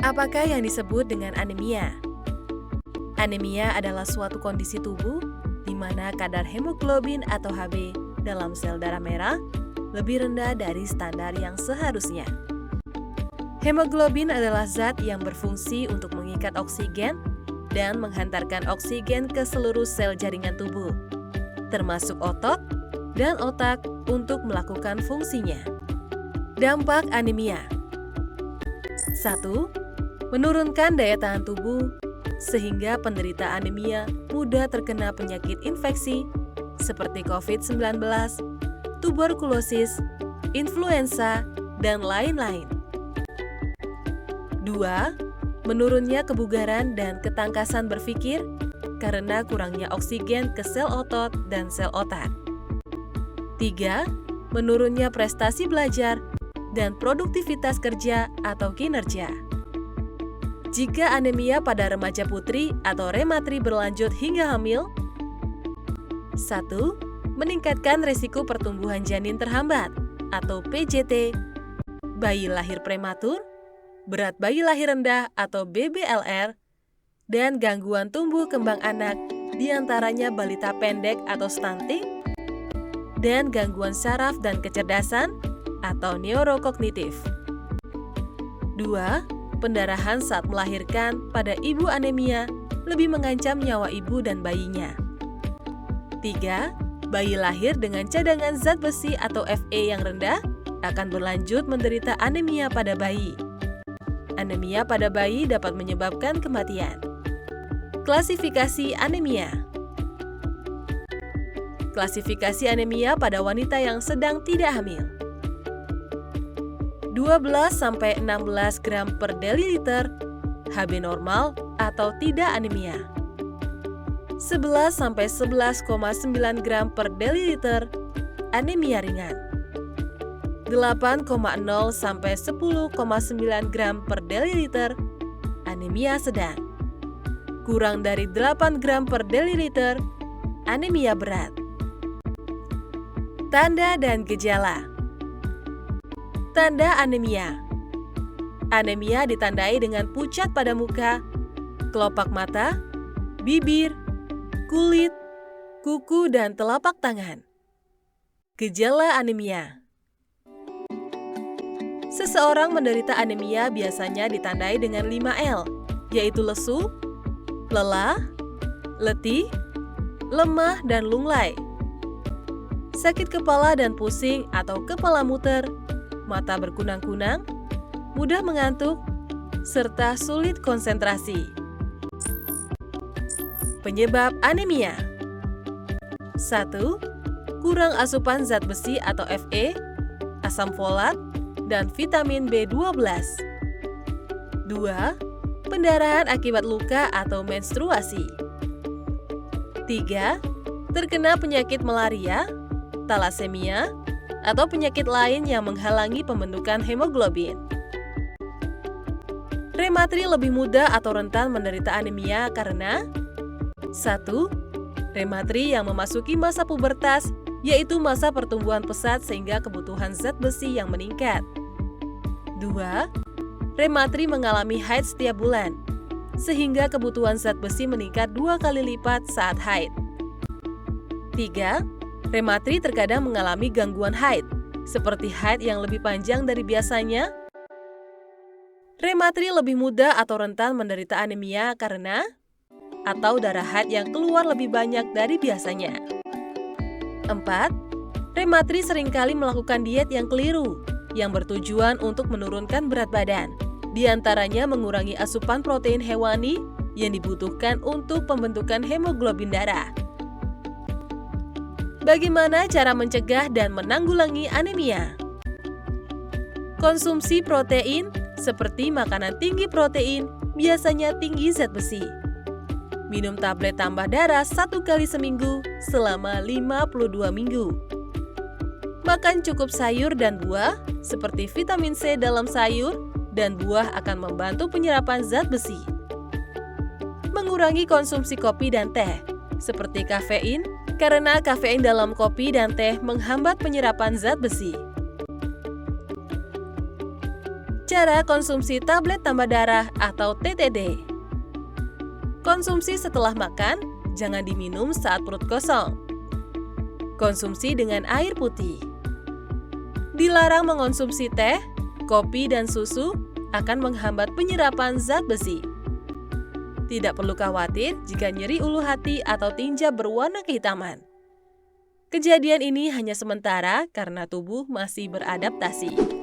Apakah yang disebut dengan anemia? Anemia adalah suatu kondisi tubuh di mana kadar hemoglobin atau Hb dalam sel darah merah lebih rendah dari standar yang seharusnya. Hemoglobin adalah zat yang berfungsi untuk mengikat oksigen dan menghantarkan oksigen ke seluruh sel jaringan tubuh, termasuk otot dan otak untuk melakukan fungsinya. Dampak anemia. 1. Menurunkan daya tahan tubuh sehingga penderita anemia mudah terkena penyakit infeksi seperti COVID-19, tuberkulosis, influenza, dan lain-lain. 2. Menurunnya kebugaran dan ketangkasan berpikir karena kurangnya oksigen ke sel otot dan sel otak. 3. Menurunnya prestasi belajar dan produktivitas kerja atau kinerja. Jika anemia pada remaja putri atau rematri berlanjut hingga hamil, 1. Meningkatkan resiko pertumbuhan janin terhambat atau PJT, bayi lahir prematur, berat bayi lahir rendah atau BBLR, dan gangguan tumbuh kembang anak, diantaranya balita pendek atau stunting, dan gangguan saraf dan kecerdasan atau neurokognitif. 2. Pendarahan saat melahirkan pada ibu anemia lebih mengancam nyawa ibu dan bayinya. 3. Bayi lahir dengan cadangan zat besi atau Fe yang rendah akan berlanjut menderita anemia pada bayi. Anemia pada bayi dapat menyebabkan kematian. Klasifikasi anemia. Klasifikasi anemia pada wanita yang sedang tidak hamil. 12-16 gram per deliliter Hb normal atau tidak anemia. 11-11,9 gram per deliliter anemia ringan. 8,0-10,9 gram per deliliter anemia sedang. Kurang dari 8 gram per deliliter anemia berat. Tanda dan gejala. Tanda anemia. Anemia ditandai dengan pucat pada muka, kelopak mata, bibir, kulit, kuku, dan telapak tangan. Gejala anemia. Seseorang menderita anemia biasanya ditandai dengan 5L, yaitu lesu, lelah, letih, lemah, dan lunglai. Sakit kepala dan pusing atau kepala muter, mata berkunang-kunang, mudah mengantuk, serta sulit konsentrasi. Penyebab anemia. 1. Kurang asupan zat besi atau Fe, asam folat, dan vitamin B12. 2. Pendarahan akibat luka atau menstruasi. 3. Terkena penyakit malaria, talasemia, atau penyakit lain yang menghalangi pembentukan hemoglobin. Rematri lebih mudah atau rentan menderita anemia karena 1. Rematri yang memasuki masa pubertas, yaitu masa pertumbuhan pesat sehingga kebutuhan zat besi yang meningkat. 2. Rematri mengalami haid setiap bulan, sehingga kebutuhan zat besi meningkat 2 kali lipat saat haid. 3. Rematri terkadang mengalami gangguan haid, seperti haid yang lebih panjang dari biasanya. Rematri lebih mudah atau rentan menderita anemia karena atau darah haid yang keluar lebih banyak dari biasanya. 4. Rematri seringkali melakukan diet yang keliru, yang bertujuan untuk menurunkan berat badan, di antaranya mengurangi asupan protein hewani yang dibutuhkan untuk pembentukan hemoglobin darah. Bagaimana cara mencegah dan menanggulangi anemia? Konsumsi protein seperti makanan tinggi protein, biasanya tinggi zat besi. Minum tablet tambah darah 1 kali seminggu selama 52 minggu. Makan cukup sayur dan buah seperti vitamin C dalam sayur dan buah akan membantu penyerapan zat besi. Mengurangi konsumsi kopi dan teh seperti kafein, karena kafein dalam kopi dan teh menghambat penyerapan zat besi. Cara konsumsi tablet tambah darah atau TTD. Konsumsi setelah makan, jangan diminum saat perut kosong. Konsumsi dengan air putih. Dilarang mengonsumsi teh, kopi, dan susu akan menghambat penyerapan zat besi. Tidak perlu khawatir jika nyeri ulu hati atau tinja berwarna kehitaman. Kejadian ini hanya sementara karena tubuh masih beradaptasi.